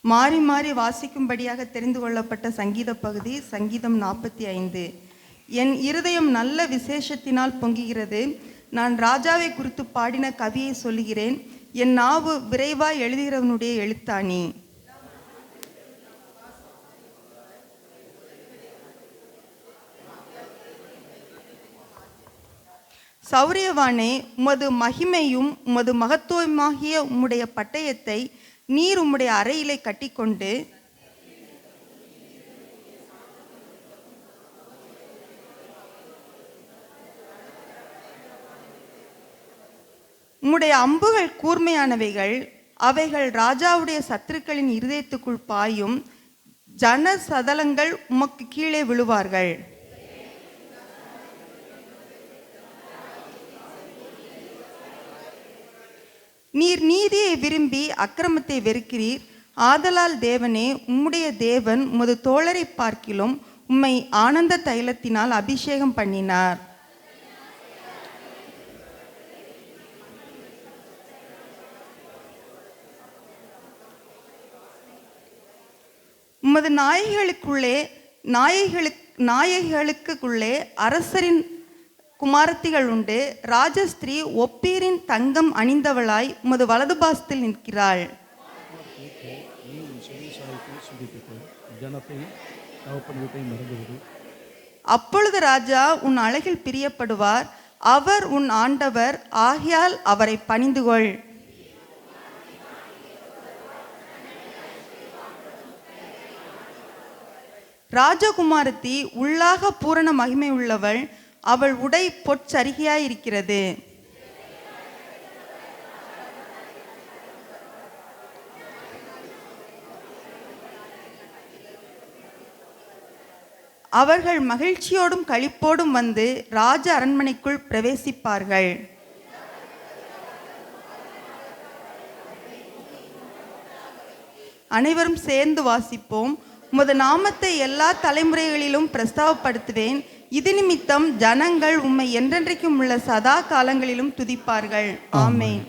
மாறி மாறி வாசிக்கும்படியாக தெரிந்து கொள்ளப்பட்ட சங்கீத பகுதி சங்கீதம் 45. என் இருதயம் நல்ல விசேஷத்தினால் பொங்குகிறது. நான் ராஜாவை குறித்து பாடின கவியை சொல்லுகிறேன். என் நாவு விரைவாய் எழுதுகிறவனுடைய எழுத்தாணி. சௌரியவானே, உமது மகிமையும் உமது மகத்துவமாகிய உம்முடைய பட்டயத்தை நீர் உம்முடைய அறையிலே கட்டிக்கொண்டு உம்முடைய அம்புகள் கூர்மையானவைகள், அவைகள் ராஜாவுடைய சத்துருக்களின் இருதயத்துக்குள் பாயும். ஜன சதலங்கள் உமக்கு கீழே விழுவார்கள். நீர் நீதியை விரும்பி அக்கிரமத்தை வெறுக்கிறீர். ஆதலால் தேவனே, உம்முடைய தேவன் உமது தோழரை பார்க்கிலும் உம்மை ஆனந்த தைலத்தினால் அபிஷேகம் பண்ணினார். உமது நாயகிகளுக்குள்ளே அரசரின் குமாரத்திகள் உண்டு. ராஜஸ்திரீ ஒப்பீரின் தங்கம் அணிந்தவளாய் உமது வலது பாசத்தில் நிற்கிறாள். அப்பொழுது ராஜா உன் அழகில் பிரியப்படுவார். அவர் உன் ஆண்டவர் ஆகையால் அவரை பணிந்துகொள். ராஜகுமாரத்தி உள்ளாக பூரண மகிமை உள்ளவள். அவள் உடை பொற்சரிகையாயிருக்கிறது. அவர்கள் மகிழ்ச்சியோடும் களிப்போடும் வந்து ராஜ அரண்மனைக்குள் பிரவேசிப்பார்கள். அனைவரும் சேர்ந்து வாசிப்போம். உமது நாமத்தை எல்லா தலைமுறைகளிலும் பிரஸ்தாபப்படுத்துவேன். இது நிமித்தம் ஜனங்கள் உம்மை என்றென்றைக்கும் உள்ள சதா காலங்களிலும் துதிப்பார்கள். ஆமென்.